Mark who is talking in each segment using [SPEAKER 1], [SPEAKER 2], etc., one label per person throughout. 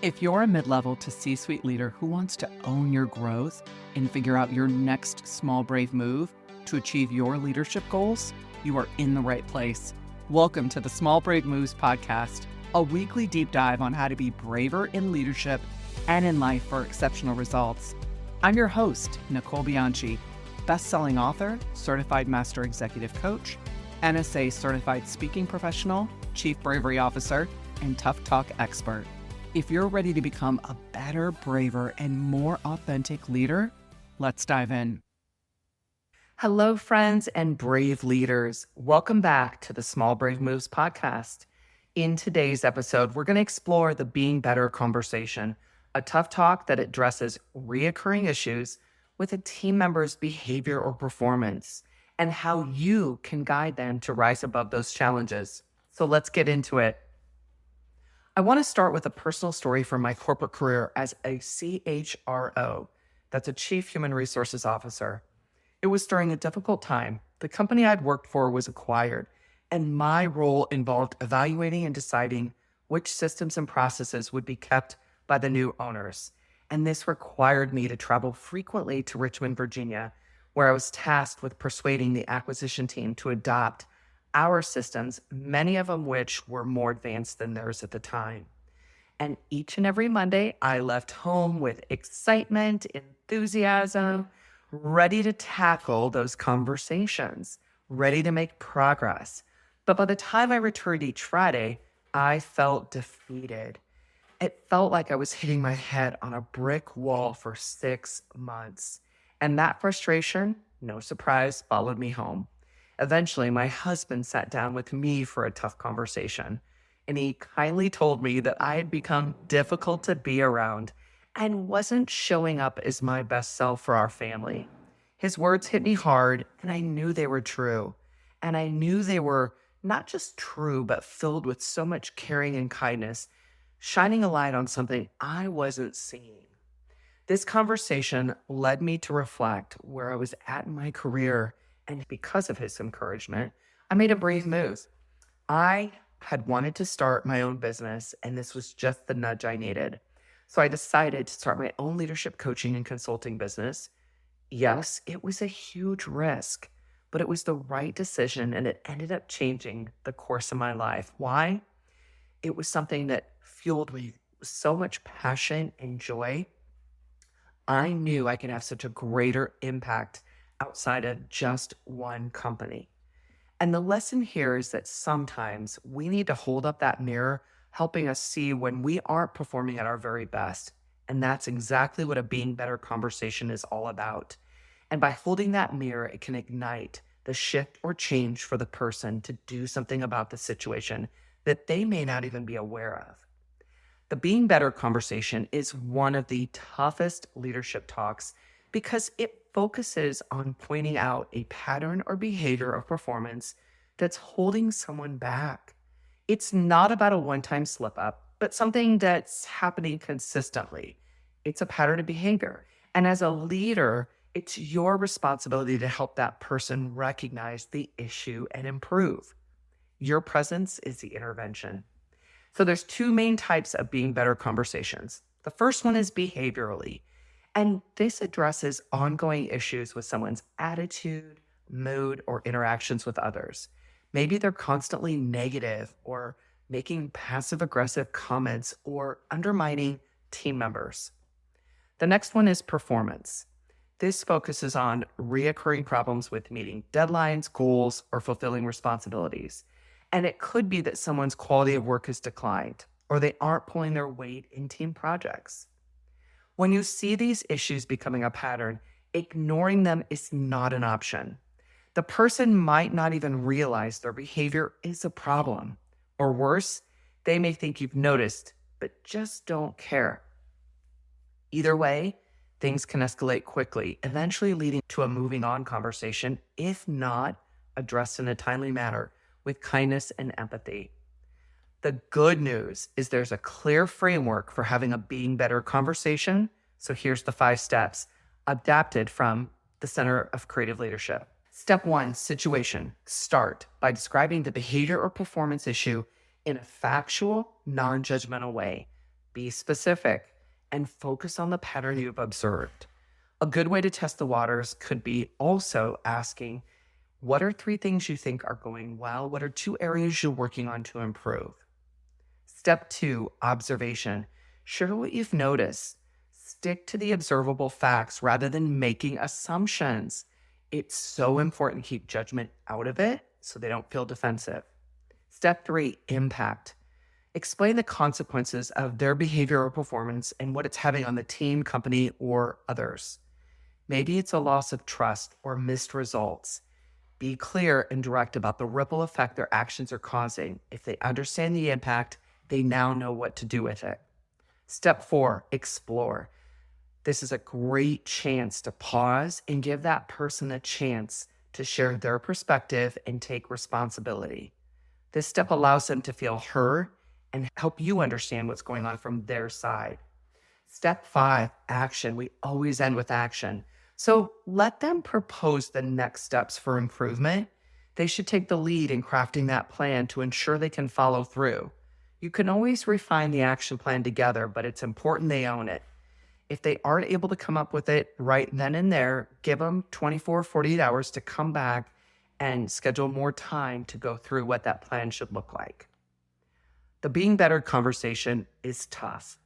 [SPEAKER 1] If you're a mid-level to C-suite leader who wants to own your growth and figure out your next small, brave move to achieve your leadership goals, you are in the right place. Welcome to the Small Brave Moves podcast, a weekly deep dive on how to be braver in leadership and in life for exceptional results. I'm your host, Nicole Bianchi, best-selling author, certified master executive coach, NSA certified speaking professional, chief bravery officer, and tough talk expert. If you're ready to become a better, braver, and more authentic leader, let's dive in. Hello, friends and brave leaders. Welcome back to the Small Brave Moves podcast. In today's episode, we're going to explore the Being Better conversation, a tough talk that addresses reoccurring issues with a team member's behavior or performance, and how you can guide them to rise above those challenges. So let's get into it. I want to start with a personal story from my corporate career as a CHRO, that's a Chief Human Resources Officer. It was during a difficult time. The company I'd worked for was acquired, and my role involved evaluating and deciding which systems and processes would be kept by the new owners. And this required me to travel frequently to Richmond, Virginia, where I was tasked with persuading the acquisition team to adopt our systems, many of them which were more advanced than theirs at the time. And each and every Monday, I left home with excitement, enthusiasm, ready to tackle those conversations, ready to make progress. But by the time I returned each Friday, I felt defeated. It felt like I was hitting my head on a brick wall for 6 months. And that frustration, no surprise, followed me home. Eventually, my husband sat down with me for a tough conversation, and he kindly told me that I had become difficult to be around and wasn't showing up as my best self for our family. His words hit me hard, and I knew they were true. And I knew they were not just true, but filled with so much caring and kindness, shining a light on something I wasn't seeing. This conversation led me to reflect where I was at in my career, and because of his encouragement, I made a brave move. I had wanted to start my own business, and this was just the nudge I needed. So I decided to start my own leadership coaching and consulting business. Yes, it was a huge risk, but it was the right decision, and it ended up changing the course of my life. Why? It was something that fueled me with so much passion and joy. I knew I could have such a greater impact outside of just one company. And the lesson here is that sometimes we need to hold up that mirror, helping us see when we aren't performing at our very best. And that's exactly what a Being Better conversation is all about. And by holding that mirror, it can ignite the shift or change for the person to do something about the situation that they may not even be aware of. The Being Better conversation is one of the toughest leadership talks because it focuses on pointing out a pattern or behavior of performance that's holding someone back. It's not about a one-time slip-up, but something that's happening consistently. It's a pattern of behavior. And as a leader, it's your responsibility to help that person recognize the issue and improve. Your presence is the intervention. So there's two main types of Being Better conversations. The first one is behaviorally. And this addresses ongoing issues with someone's attitude, mood, or interactions with others. Maybe they're constantly negative or making passive-aggressive comments or undermining team members. The next one is performance. This focuses on reoccurring problems with meeting deadlines, goals, or fulfilling responsibilities. And it could be that someone's quality of work has declined, or they aren't pulling their weight in team projects. When you see these issues becoming a pattern, ignoring them is not an option. The person might not even realize their behavior is a problem. Or worse, they may think you've noticed, but just don't care. Either way, things can escalate quickly, eventually leading to a moving on conversation, if not addressed in a timely manner with kindness and empathy. The good news is there's a clear framework for having a Being Better conversation. So here's the 5 steps adapted from the Center of Creative Leadership. Step 1, situation. Start by describing the behavior or performance issue in a factual, non-judgmental way. Be specific and focus on the pattern you've observed. A good way to test the waters could be also asking, what are 3 things you think are going well? What are 2 areas you're working on to improve? Step 2, observation. Share what you've noticed. Stick to the observable facts rather than making assumptions. It's so important to keep judgment out of it so they don't feel defensive. Step 3, impact. Explain the consequences of their behavior or performance and what it's having on the team, company, or others. Maybe it's a loss of trust or missed results. Be clear and direct about the ripple effect their actions are causing. If they understand the impact, they now know what to do with it. Step 4, explore. This is a great chance to pause and give that person a chance to share their perspective and take responsibility. This step allows them to feel heard and help you understand what's going on from their side. Step 5, action. We always end with action. So let them propose the next steps for improvement. They should take the lead in crafting that plan to ensure they can follow through. You can always refine the action plan together, but it's important they own it. If they aren't able to come up with it right then and there, give them 24, 48 hours to come back and schedule more time to go through what that plan should look like. The being better conversation is tough,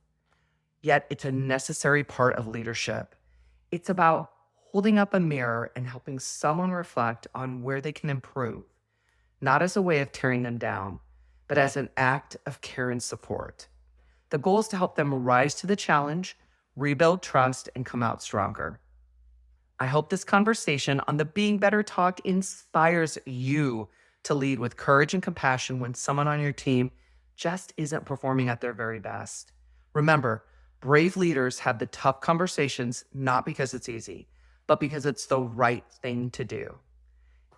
[SPEAKER 1] yet it's a necessary part of leadership. It's about holding up a mirror and helping someone reflect on where they can improve, not as a way of tearing them down, but as an act of care and support. The goal is to help them rise to the challenge, rebuild trust, and come out stronger. I hope this conversation on the Being Better talk inspires you to lead with courage and compassion when someone on your team just isn't performing at their very best. Remember, brave leaders have the tough conversations not because it's easy, but because it's the right thing to do.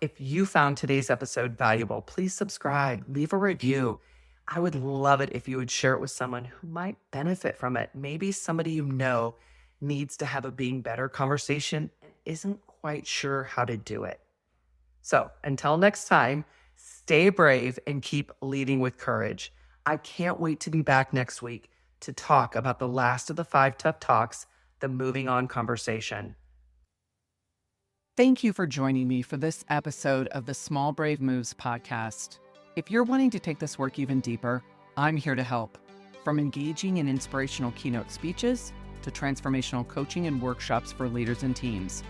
[SPEAKER 1] If you found today's episode valuable, please subscribe, leave a review. I would love it if you would share it with someone who might benefit from it. Maybe somebody you know needs to have a Being Better conversation and isn't quite sure how to do it. So until next time, stay brave and keep leading with courage. I can't wait to be back next week to talk about the last of the 5 tough talks, the moving on conversation. Thank you for joining me for this episode of the Small Brave Moves podcast. If you're wanting to take this work even deeper, I'm here to help. From engaging in inspirational keynote speeches to transformational coaching and workshops for leaders and teams,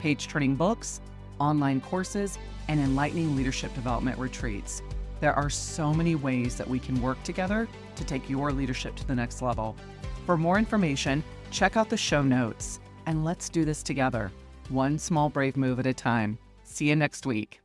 [SPEAKER 1] page-turning books, online courses, and enlightening leadership development retreats. There are so many ways that we can work together to take your leadership to the next level. For more information, check out the show notes, and let's do this together, one small brave move at a time. See you next week.